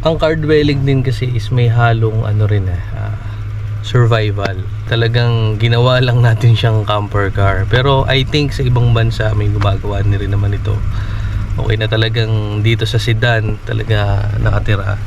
Ang car dwelling din kasi is may halong ano rin survival. Talagang ginawa lang natin siyang camper car. Pero I think sa ibang bansa may gumagawa rin naman ito. Okay na talagang dito sa sedan talaga nakatira.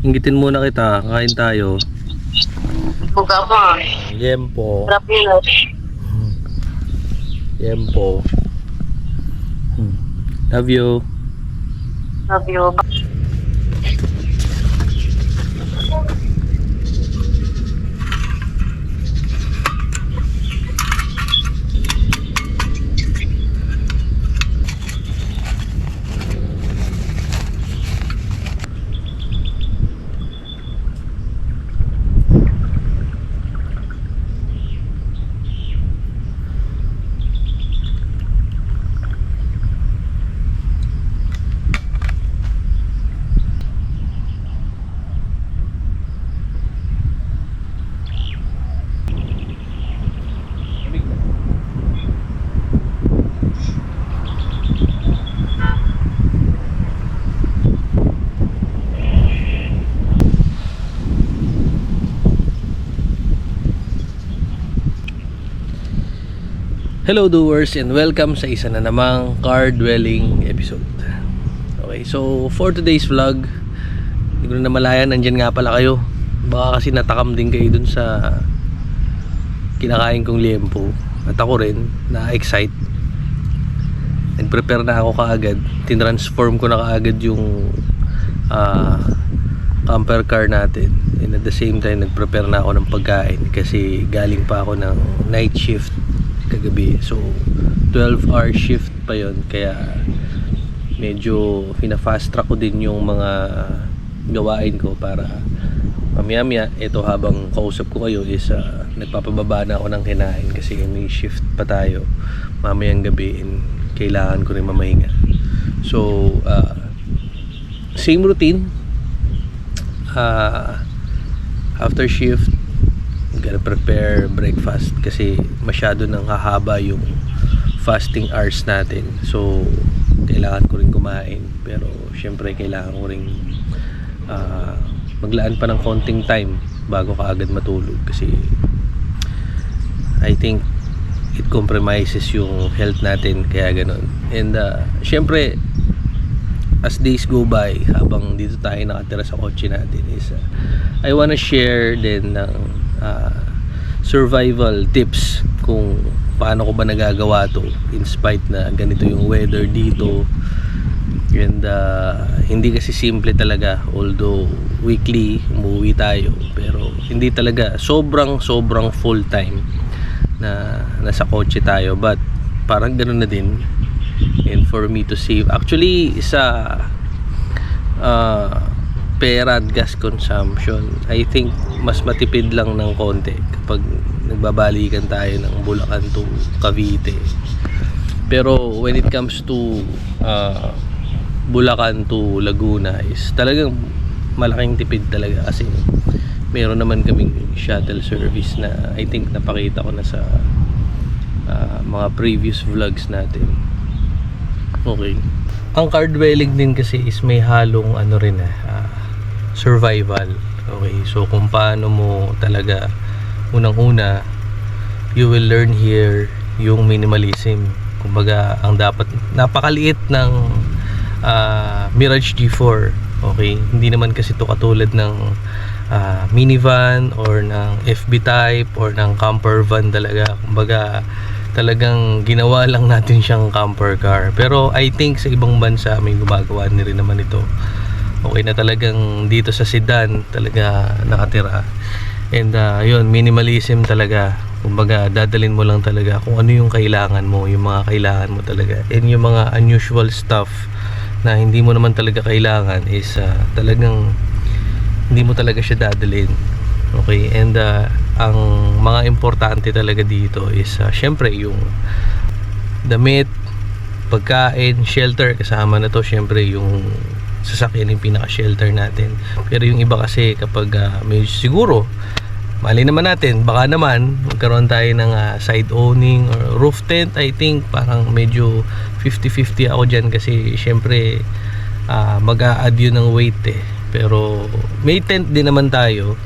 Inggitin muna kita, kain tayo. Buka mo. Yempo. Sarap yun. Yempo. Love you. Love you. Hello doers and welcome sa isa na namang car dwelling episode. Okay, so for today's vlog, hindi ko na namalayan, nandyan nga pala kayo. Baka kasi natakam din kayo dun sa kinakain kong liempo. At ako rin, na-excite. Nag-prepare na ako kaagad. Tinransform ko na kaagad yung camper car natin. And at the same time, nag-prepare na ako ng pagkain kasi galing pa ako ng night shift kagabi. So 12-hour shift pa yon, kaya medyo fina-fast track ko din yung mga gawain ko para mamaya ito habang kausap ko kayo is nagpapababa na ako ng kinain kasi may shift pa tayo mamayang gabi and kailangan ko rin mamahinga. So same routine. After shift gotta prepare breakfast kasi masyado nang hahaba yung fasting hours natin, so kailangan ko rin kumain, pero syempre kailangan ko rin maglaan pa ng konting time bago ka agad matulog kasi I think it compromises yung health natin, kaya ganun. And syempre as days go by, habang dito tayo nakatira sa kotse natin is I wanna share din ng survival tips kung paano ko ba nagagawa to in spite na ganito yung weather dito. And hindi kasi simple talaga, although weekly umuwi tayo, pero hindi talaga sobrang full time na nasa kotse tayo, but parang ganoon na din. And for me to save actually sa pera at gas consumption, I think mas matipid lang ng konti kapag nagbabalikan tayo ng Bulacan to Cavite. Pero when it comes to Bulacan to Laguna is talagang malaking tipid talaga kasi meron naman kaming shuttle service na I think napakita ko na sa mga previous vlogs natin. Okay. Ang car dwelling din kasi is may halong ano rin survival. Okay, so kung paano mo talaga unang-una, you will learn here yung minimalism. Kumbaga, ang dapat napakaliit ng Mirage G4. Okay, hindi naman kasi to katulad ng minivan or ng FB type or ng camper van talaga. Kumbaga, talagang ginawa lang natin siyang camper car. Pero I think sa ibang bansa may gumagawa rin naman ito. Okay na talagang dito sa sedan talaga nakatira. And yun, minimalism talaga. Kumbaga dadalhin mo lang talaga kung ano yung kailangan mo, yung mga kailangan mo talaga. And yung mga unusual stuff na hindi mo naman talaga kailangan is talagang hindi mo talaga siya dadalhin. Okay, and ang mga importante talaga dito is syempre yung damit, pagkain, shelter, kasama na to syempre yung sasakyan yung pinaka-shelter natin. Pero yung iba kasi kapag may siguro mali naman natin, baka naman magkaroon tayo ng side owning or roof tent. I think parang medyo 50-50 ako dyan kasi syempre mag-a-add yun ng weight pero may tent din naman tayo,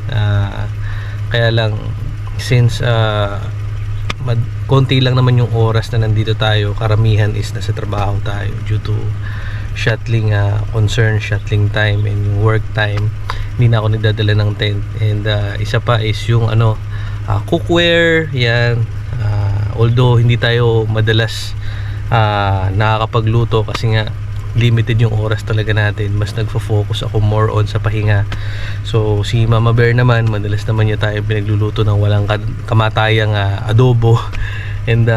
kaya lang since konti lang naman yung oras na nandito tayo, karamihan is nasa trabaho tayo due to shuttling concern, shuttling time and yung work time. hindi na ako nagdadala ng tent. And isa pa is yung cookware, yan. Although hindi tayo madalas nakakapagluto kasi nga limited yung oras talaga natin, mas nagfo-focus ako more on sa pahinga. So si Mama Bear naman, madalas naman niya tayo pinagluluto ng walang kamatayang adobo. And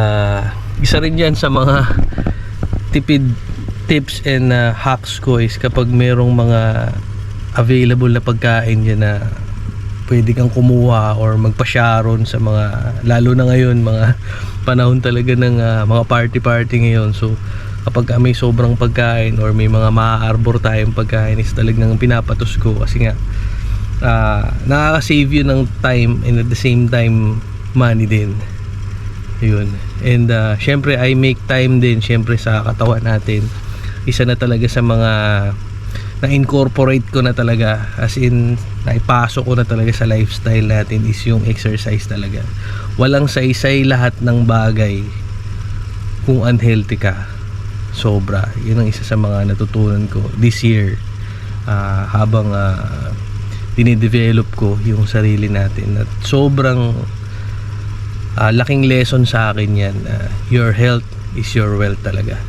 isa rin yan sa mga tipid tips and hacks ko is kapag merong mga available na pagkain dyan na pwede kang kumuha or magpa-sharon sa mga, lalo na ngayon mga panahon talaga ng mga party ngayon. So kapag may sobrang pagkain or may mga maa-arbor tayong pagkain is talagang pinapatos ko kasi nga nakaka-save yun ng time and at the same time money din yun. And syempre I make time din syempre sa katawan natin. Isa na talaga sa mga na-incorporate ko na talaga, as in naipasok ko na talaga sa lifestyle natin is yung exercise talaga. Walang saysay lahat ng bagay kung unhealthy ka. Sobra. Yun ang isa sa mga natutunan ko this year habang dinidevelop ko yung sarili natin. At sobrang laking lesson sa akin yan. Your health is your wealth talaga.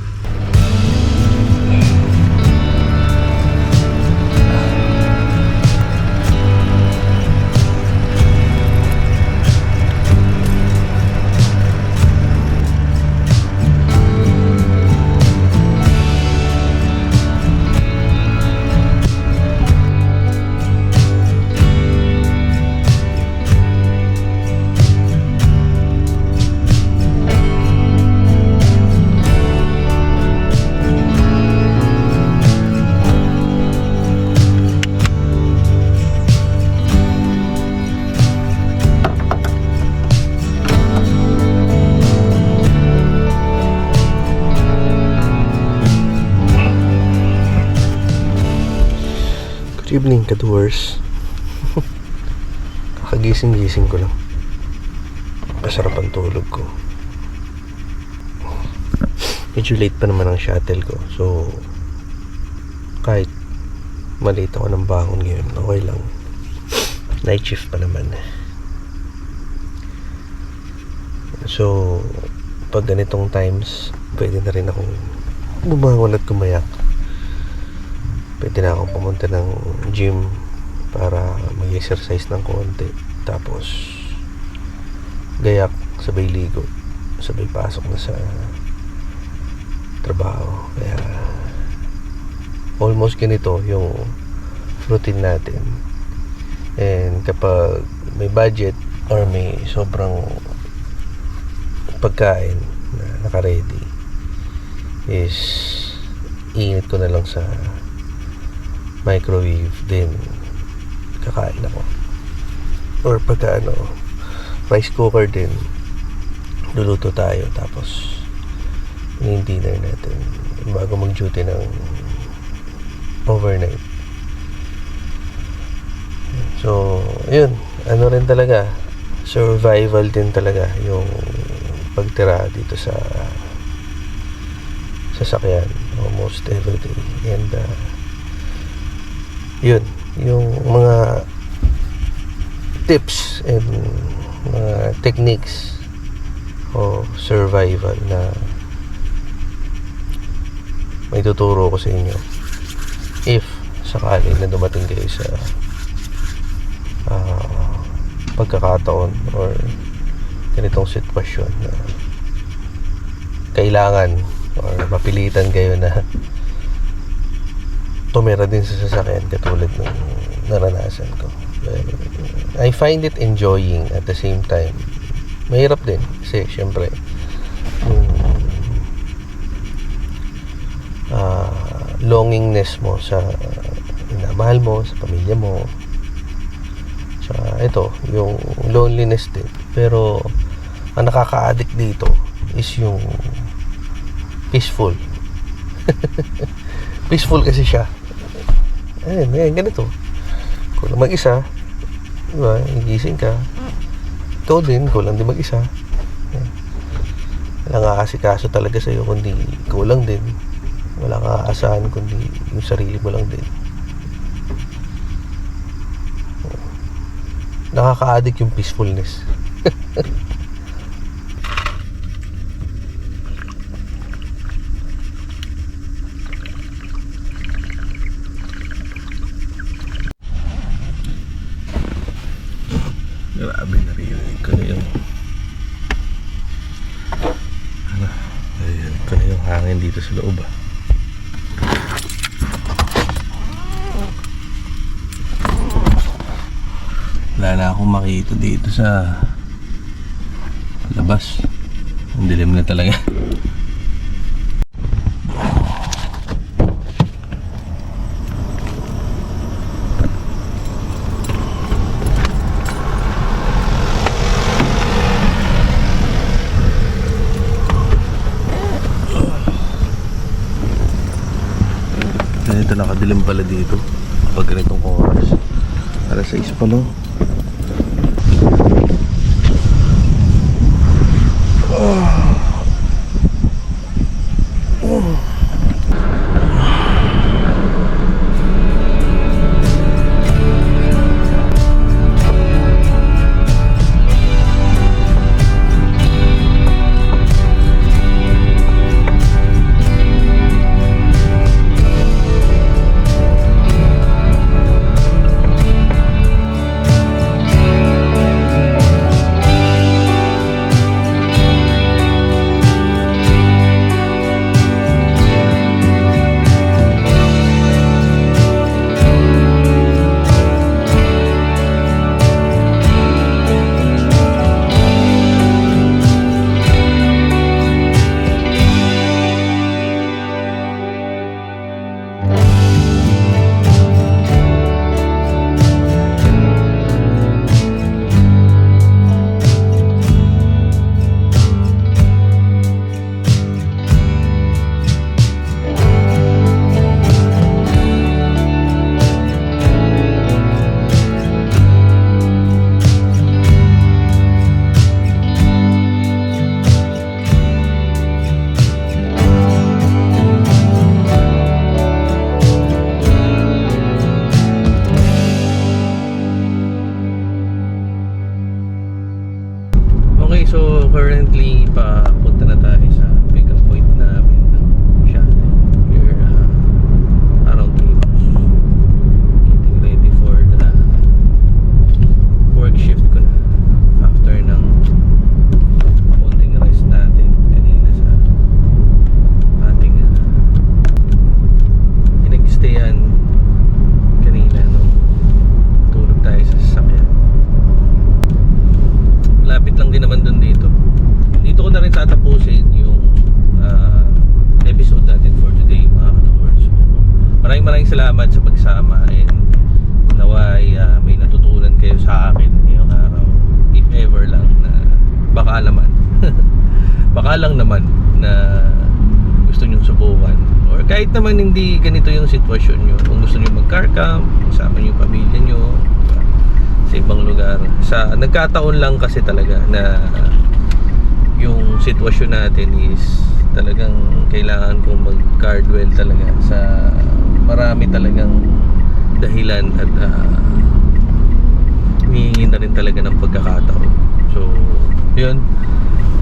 Good evening, ka-doers. Kakagising-gising ko lang. Masarap ang tulog ko. Medyo late pa naman ang shuttle ko. So, kahit malate ako ng bangon ngayon, okay lang. Night shift pa naman. So, pag ganitong times, pwede na rin akong bumangon at kumayak. Pwede na akong pumunta ng gym para mag-exercise ng konti. Tapos gayak, sabay ligo, sabay pasok na sa trabaho. Kaya almost ganito yung routine natin. And kapag may budget or may sobrang pagkain na naka-ready, is iinit ko na lang sa microwave, din kakain ako. Or pagka rice cooker din, luluto tayo tapos yung dinner natin bago mag-duty ng overnight. So yun, rin talaga, survival din talaga yung pagtira dito sa sasakyan almost everyday. And yun, yung mga tips and mga techniques o survival na may tuturo ko sa inyo if sakali na dumating kayo sa pagkakataon or ganitong sitwasyon na kailangan or mapilitan kayo na tumira din sa sasakyan katulad ng naranasan ko. I find it enjoying at the same time. Mahirap din kasi syempre longingness mo sa minamahal mo, sa pamilya mo. Tsaka ito, yung loneliness din. Pero ang nakaka-addict dito is yung peaceful. Peaceful kasi siya. Ayun, ganito. Kung lang mag-isa, diba, nagising ka, ikaw din, kung lang din mag-isa. Wala nga asikaso talaga sa'yo, kundi ikaw lang din. Wala kang aasahan, kundi yung sarili mo lang din. Nakaka-addict yung peacefulness. Grabe, naririnig ko na yung naririnig ko na yung hangin dito sa loob. Wala na akong makita dito sa labas. Ang dilim na talaga. Ganito nakadilim pala dito pag ganitong oras. Alas 6 pa lang. Okay, so currently papunta na tayo sa pick-up point namin ng Shate. We're around Kilos. Getting ready for the work shift ko na after ng konting rest natin kanina sa ating pinag-stayan kanina nung tulog tayo sa sasakyan. Lapit lang din naman dun dito. Dito ko na rin tatapusin yung episode natin for today, mga ka-Towers. So, maraming salamat sa pagsama and naway may natutunan kayo sa akin ngayong araw. If ever lang na baka naman baka lang naman na gusto nyo subukan or kahit naman hindi ganito yung sitwasyon nyo, kung gusto nyo mag-car camp, kasama nyo yung pamilya nyo sa ibang lugar. Nagkataon lang kasi talaga na yung sitwasyon natin is talagang kailangan kong mag-cardwell talaga sa marami talagang dahilan at humihingi na rin talaga ng pagkakataon. So, yun.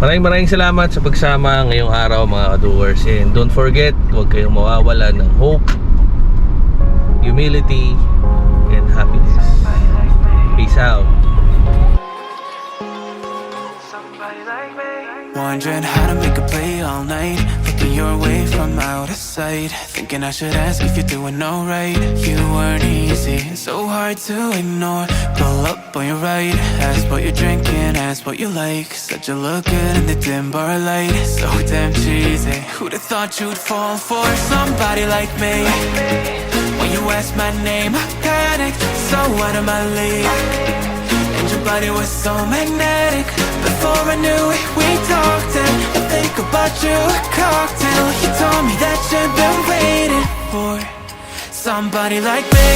Maraming salamat sa pagsama ngayong araw, mga ka-Doers. And don't forget, huwag kayong mawawala ng hope, humility, and happiness. Peace out. Wondering how to make a play all night, looking your way from out of sight, thinking I should ask if you're doing alright. You weren't easy, so hard to ignore. Pull up on your right, ask what you're drinking, ask what you like. Said you look good in the dim bar light, so damn cheesy. Who'd have thought you'd fall for somebody like me? When you asked my name, I panicked, so out of my league. And your body was so magnetic. Before I knew it, we talked and I think about you a cocktail. You told me that you've been waiting for somebody like me.